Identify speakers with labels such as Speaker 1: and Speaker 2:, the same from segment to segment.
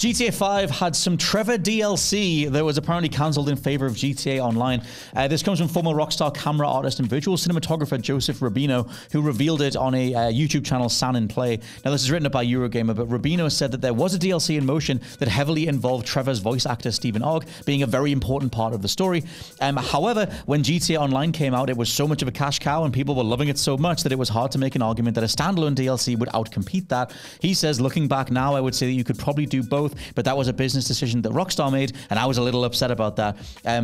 Speaker 1: GTA 5 had some TREVOR DLC that was apparently cancelled in favor of GTA Online. This comes from former Rockstar camera artist and visual cinematographer Joseph Rubino, who revealed it on a YouTube channel, San in Play. Now, this is written up by Eurogamer, but Rubino said that there was a DLC in motion that heavily involved Trevor's voice actor, Stephen Ogg, being a very important part of the story. However, when GTA Online came out, it was so much of a cash cow and people were loving it so much that it was hard to make an argument that a standalone DLC would outcompete that. He says, looking back now, I would say that you could probably do both, but that was a business decision that Rockstar made, and I was a little upset about that.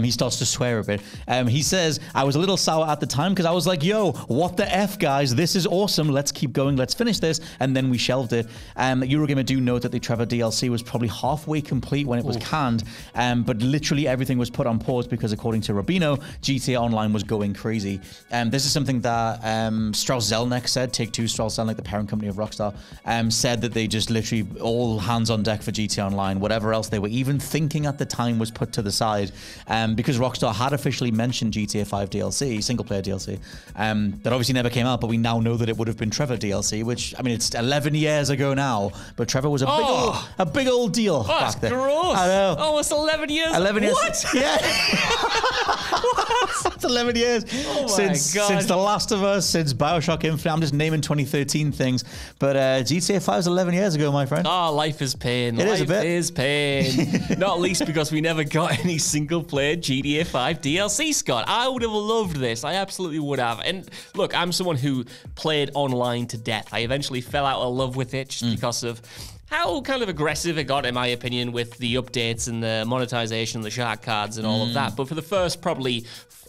Speaker 1: He starts to swear a bit. He says, I was a little sour at the time because I was like, yo, what the F, guys? This is awesome. Let's keep going. Let's finish this. And then we shelved it. Eurogamer do note that the TREVOR DLC was probably halfway complete when it was canned, but literally everything was put on pause because, according to Rubino, GTA Online was going crazy. This is something that Strauss Zelnick said, Take-Two Strauss Zelnick, the parent company of Rockstar, said that they just literally all hands on deck for GTA Online. Whatever else they were even thinking at the time was put to the side, because Rockstar had officially mentioned GTA 5 DLC, single-player DLC, that obviously never came out, but we now know that it would have been TREVOR DLC, which, I mean, it's 11 years ago now, but TREVOR was a big old deal back then.
Speaker 2: Gross.
Speaker 1: I know.
Speaker 2: Almost 11 years.
Speaker 1: 11 years.
Speaker 2: What?
Speaker 1: Yeah. It's 11 years since The Last of Us, since Bioshock Infinite. I'm just naming 2013 things, but GTA 5 is 11 years ago, my friend.
Speaker 2: Oh, life is pain.
Speaker 1: It
Speaker 2: is pain. Not least because we never got any single-player GTA 5 DLC, Scott. I would have loved this. I absolutely would have. And look, I'm someone who played online to death. I eventually fell out of love with it just because of how kind of aggressive it got, in my opinion, with the updates and the monetization, the shark cards and all of that. But for the first probably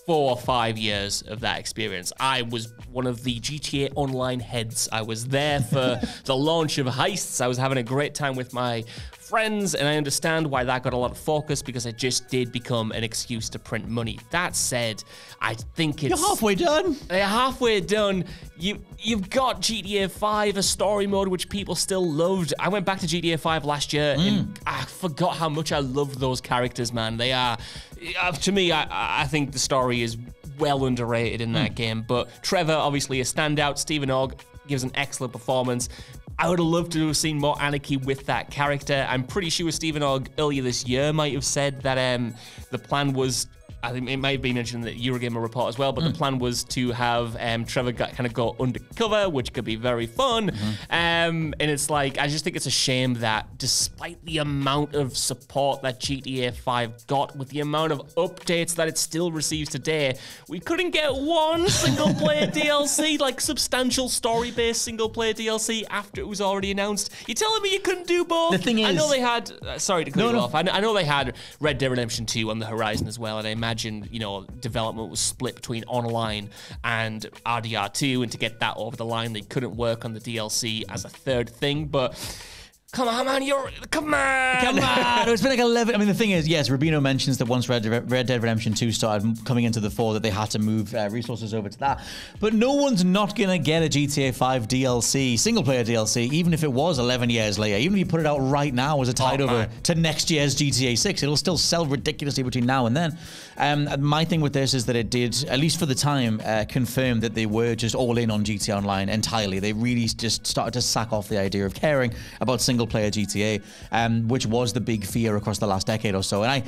Speaker 2: 4 or 5 years of that experience, I was one of the GTA Online heads. I was there for the launch of Heists. I was having a great time with my friends, and I understand why that got a lot of focus, because it just did become an excuse to print money. That said, I think it's...
Speaker 1: You're halfway done.
Speaker 2: You're halfway done. You've got GTA 5, a story mode which people still loved. I went back to GTA 5 last year and I forgot how much I loved those characters, man. They are, to me, I think the story is well underrated in that game. But Trevor, obviously a standout. Stephen Ogg gives an excellent performance. I would have loved to have seen more anarchy with that character. I'm pretty sure Stephen Ogg earlier this year might have said that the plan was, I think it might have been mentioned in the Eurogamer report as well, but the plan was to have Trevor kind of go undercover, which could be very fun. And it's like, I just think it's a shame that despite the amount of support that GTA 5 got, with the amount of updates that it still receives today, we couldn't get one single-player DLC, like substantial story-based single-player DLC after it was already announced. You're telling me you couldn't do both?
Speaker 1: The thing is...
Speaker 2: I know they had... sorry to cut you off. I know they had Red Dead Redemption 2 on the horizon as well, and I imagine, you know, development was split between online and RDR2, and to get that over the line, they couldn't work on the DLC as a third thing, but... Come on, man, come on.
Speaker 1: It's been like 11. I mean, the thing is, yes, Rubino mentions that once Red Dead Redemption 2 started coming into the fore, that they had to move resources over to that. But no one's not going to get a GTA 5 DLC, single-player DLC, even if it was 11 years later. Even if you put it out right now as a tide over to next year's GTA 6, it'll still sell ridiculously between now and then. My thing with this is that it did, at least for the time, confirm that they were just all in on GTA Online entirely. They really just started to sack off the idea of caring about single-player GTA, which was the big fear across the last decade or so. And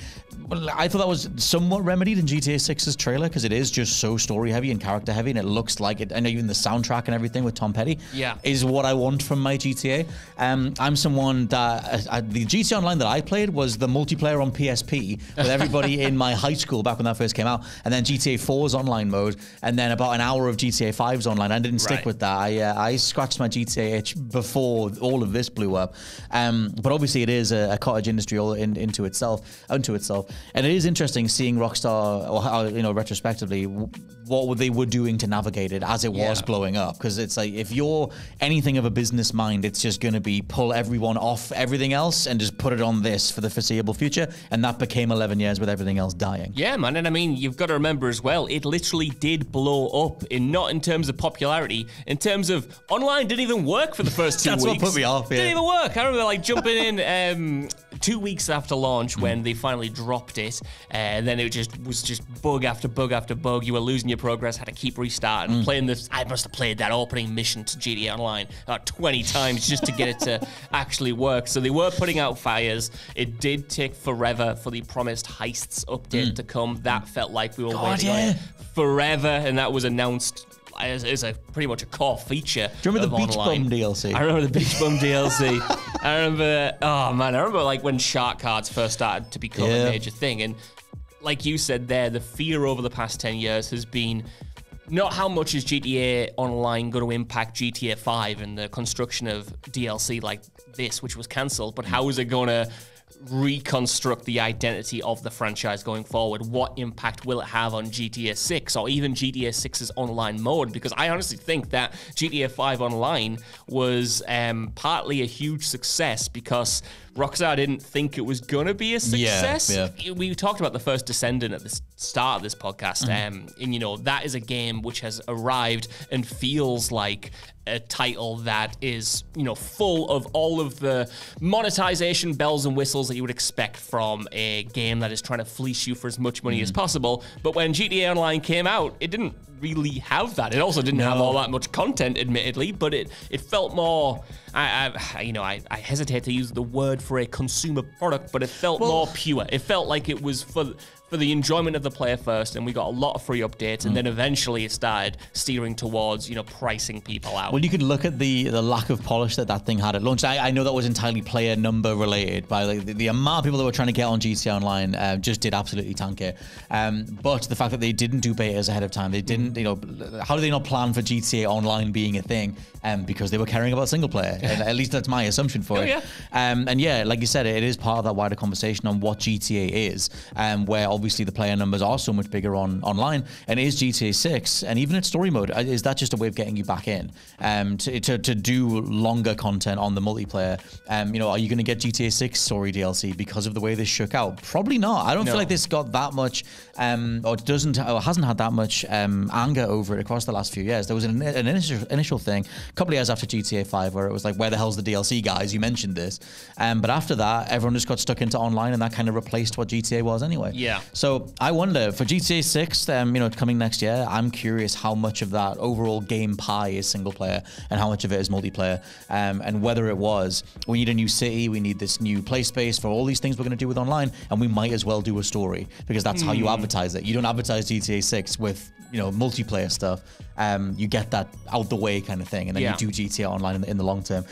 Speaker 1: I thought that was somewhat remedied in GTA 6's trailer, because it is just so story-heavy and character-heavy, and it looks like it. I know even the soundtrack and everything with Tom Petty is what I want from my GTA. I'm someone that... the GTA Online that I played was the multiplayer on PSP with everybody in my high school back when that first came out, and then GTA 4's online mode, and then about an hour of GTA 5's online. I didn't stick with that. I scratched my GTA itch before all of this blew up. But obviously it is a cottage industry all unto itself. And it is interesting seeing Rockstar, or you know, retrospectively, what they were doing to navigate it as it was blowing up. Because it's like, if you're anything of a business mind, it's just going to be pull everyone off everything else and just put it on this for the foreseeable future. And that became 11 years with everything else dying.
Speaker 2: Yeah, man. And I mean, you've got to remember as well, it literally did blow up, not in terms of popularity, in terms of online didn't even work for the first 2 weeks.
Speaker 1: That's what put me off.
Speaker 2: Didn't even work. I remember like jumping in 2 weeks after launch when they finally dropped it, and then it was just bug after bug after bug. You were losing your progress, had to keep restarting, playing this. I must have played that opening mission to GTA Online about 20 times just to get it to actually work. So they were putting out fires. It did take forever for the promised heists update to come. That felt like we were waiting on it forever, and that was announced as a pretty much a core feature.
Speaker 1: Do you remember the Beach
Speaker 2: online.
Speaker 1: Bum DLC?
Speaker 2: I remember the Beach Bum DLC. I remember like when shark cards first started to become a major thing. And like you said there, the fear over the past 10 years has been not how much is GTA Online going to impact GTA 5 and the construction of DLC like this, which was cancelled, but how is it going to reconstruct the identity of the franchise going forward? What impact will it have on GTA 6 or even GTA 6's online mode? Because I honestly think that GTA 5 Online was partly a huge success because Rockstar didn't think it was going to be a success. We talked about the first Descendant at the start of this podcast, and you know, that is a game which has arrived and feels like a title that is, you know, full of all of the monetization bells and whistles that you would expect from a game that is trying to fleece you for as much money as possible. But when GTA Online came out, it didn't really have that. It also didn't have all that much content, admittedly, but it felt more. I hesitate to use the word for a consumer product, but it felt more pure. It felt like it was for the enjoyment of the player first, and we got a lot of free updates, and then eventually it started steering towards, you know, pricing people out.
Speaker 1: Well, you could look at the lack of polish that thing had at launch. I know that was entirely player number related, by like the amount of people that were trying to get on GTA Online just did absolutely tank it. But the fact that they didn't do betas ahead of time, they didn't, you know, how do they not plan for GTA Online being a thing? Because they were caring about single player. At least that's my assumption for it. And yeah, like you said, it is part of that wider conversation on what GTA is, where obviously the player numbers are so much bigger online. And is GTA 6 and even its story mode, is that just a way of getting you back in to do longer content on the multiplayer? You know, are you going to get GTA 6 story DLC because of the way this shook out? Probably not. I don't feel like this got that much, or hasn't had that much anger over it across the last few years. There was an initial thing a couple of years after GTA 5 where it was like, where the hell's the DLC, guys? You mentioned this. But after that, everyone just got stuck into online, and that kind of replaced what GTA was anyway.
Speaker 2: Yeah.
Speaker 1: So I wonder, for GTA 6, you know, coming next year, I'm curious how much of that overall game pie is single player and how much of it is multiplayer, and whether it was, we need a new city, we need this new play space for all these things we're going to do with online, and we might as well do a story, because that's how you advertise it. You don't advertise GTA 6 with, you know, multiplayer stuff. You get that out the way kind of thing, and then you do GTA Online in the long term.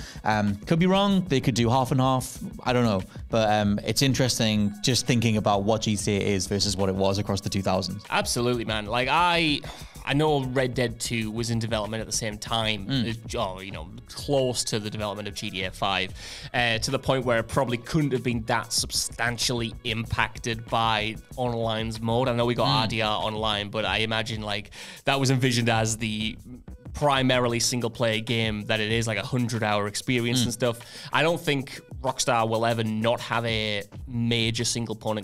Speaker 1: Could be wrong. They could do half and half. I don't know. But it's interesting just thinking about what GTA is versus what it was across the 2000s.
Speaker 2: Absolutely, man. Like, I know Red Dead 2 was in development at the same time, you know, close to the development of GTA 5, to the point where it probably couldn't have been that substantially impacted by online's mode. I know we got RDR online, but I imagine like that was envisioned as the primarily single-player game that it is, like a 100-hour experience and stuff. I don't think Rockstar will ever not have a major single-player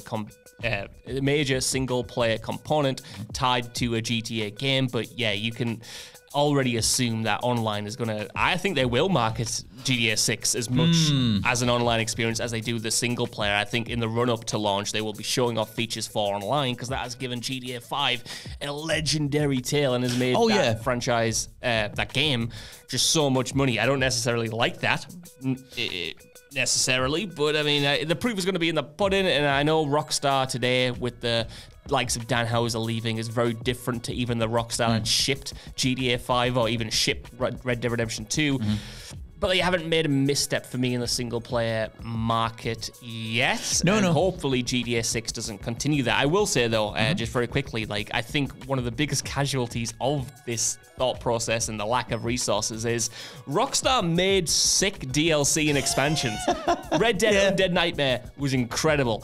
Speaker 2: component tied to a GTA game, but yeah, you can already assume that online is gonna. I think they will market GTA 6 as much as an online experience as they do the single player. I think in the run-up to launch, they will be showing off features for online, because that has given GTA 5 a legendary tale and has made that franchise, that game, just so much money. I don't necessarily like that necessarily, but I mean, the proof is going to be in the pudding, and I know Rockstar today, with the likes of Dan Houser leaving, is very different to even the Rockstar that shipped GTA 5 or even shipped Red Dead Redemption 2. But they haven't made a misstep for me in the single-player market yet. No. Hopefully GTA 6 doesn't continue that. I will say, though, just very quickly, like, I think one of the biggest casualties of this thought process and the lack of resources is Rockstar made sick DLC and expansions. Red Dead Undead Nightmare was incredible.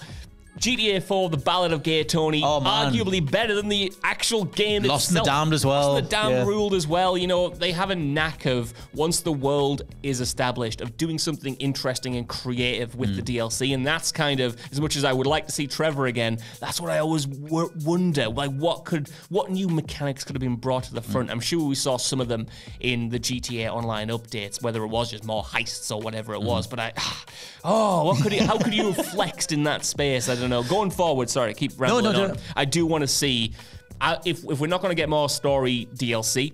Speaker 2: GTA 4, The Ballad of Gay Tony, arguably better than the actual game
Speaker 1: Lost in the
Speaker 2: itself.
Speaker 1: Damned as well.
Speaker 2: Lost in the Damned ruled as well. You know, they have a knack of, once the world is established, of doing something interesting and creative with the DLC, and that's kind of, as much as I would like to see Trevor again, that's what I always wonder, like what new mechanics could have been brought to the front. I'm sure we saw some of them in the GTA Online updates, whether it was just more heists or whatever it was, but how could you have flexed in that space? I don't know. Going forward, sorry, keep rambling on. I do want to see, if we're not going to get more story DLC,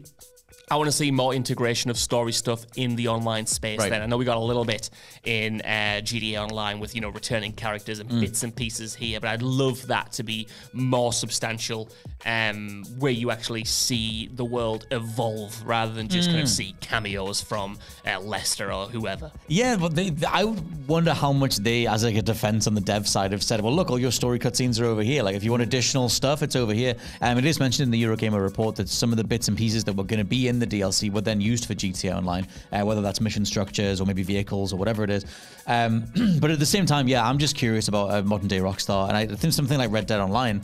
Speaker 2: I want to see more integration of story stuff in the online space. Then I know we got a little bit in GTA Online with, you know, returning characters and bits and pieces here, but I'd love that to be more substantial, where you actually see the world evolve rather than just kind of see cameos from Lester or whoever.
Speaker 1: Yeah, but I wonder how much they, as like a defense on the dev side, have said, well, look, all your story cutscenes are over here. Like, if you want additional stuff, it's over here. It is mentioned in the Eurogamer report that some of the bits and pieces that were going to be in the DLC were then used for GTA Online, whether that's mission structures or maybe vehicles or whatever it is. But at the same time, yeah, I'm just curious about modern day Rockstar, and I think something like Red Dead Online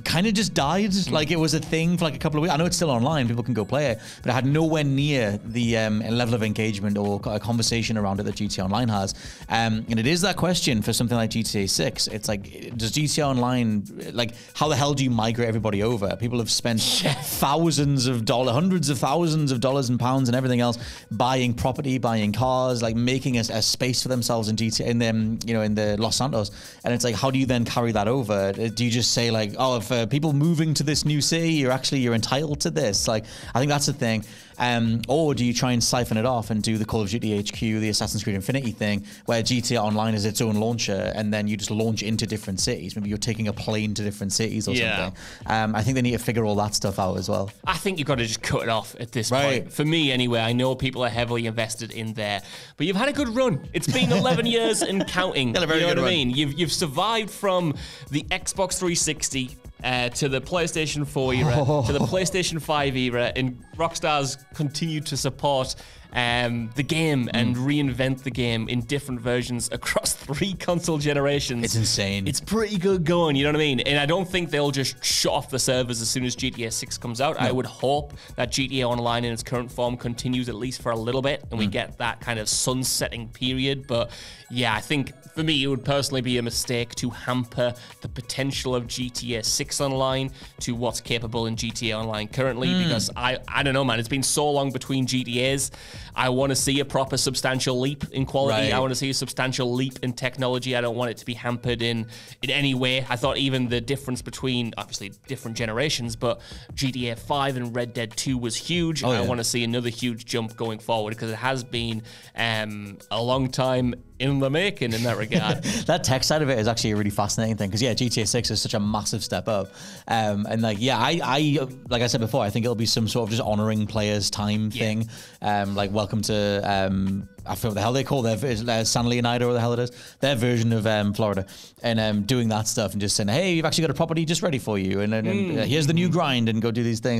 Speaker 1: kind of just died. Like, it was a thing for like a couple of weeks. I know it's still online, people can go play it, but it had nowhere near the level of engagement or a conversation around it that GTA Online has. And it is that question for something like GTA 6. It's like, does GTA Online, like, how the hell do you migrate everybody over? People have spent thousands of dollars, hundreds of thousands of dollars and pounds and everything else, buying property, buying cars, like making a space for themselves in GTA, in them, you know, in the Los Santos. And it's like, how do you then carry that over? Do you just say like, oh, if people moving to this new city, you're entitled to this? Like, I think that's the thing. Or do you try and siphon it off and do the Call of Duty HQ, the Assassin's Creed Infinity thing, where GTA Online is its own launcher, and then you just launch into different cities? Maybe you're taking a plane to different cities or something. I think they need to figure all that stuff out as well.
Speaker 2: I think you've got to just cut it off at this point. For me, anyway, I know people are heavily invested in there, but you've had a good run. It's been 11 years and counting. You know what I mean? You've survived from the Xbox 360 to the PlayStation 4 era, to the PlayStation 5 era, and Rockstar's continued to support the game and reinvent the game in different versions across 3 console generations.
Speaker 1: It's insane.
Speaker 2: It's pretty good going, you know what I mean? And I don't think they'll just shut off the servers as soon as GTA 6 comes out. No. I would hope that GTA Online in its current form continues at least for a little bit, and we get that kind of sunsetting period. But yeah, I think for me, it would personally be a mistake to hamper the potential of GTA 6 Online to what's capable in GTA Online currently, because I don't know, man. It's been so long between GTAs. I want to see a proper substantial leap in quality. I want to see a substantial leap in technology. I don't want it to be hampered in any way. I thought even the difference between, obviously, different generations, but GTA 5 and Red Dead 2 was huge. I want to see another huge jump going forward, because it has been a long time in the making in that regard.
Speaker 1: That tech side of it is actually a really fascinating thing, because GTA 6 is such a massive step up, and like, yeah, I like I said before, I think it'll be some sort of just honoring players' time thing, like welcome to I forget what the hell they call their San Leonardo, or the hell it is, their version of Florida, and doing that stuff and just saying, hey, we've actually got a property just ready for you, and here's the new grind, and go do these things.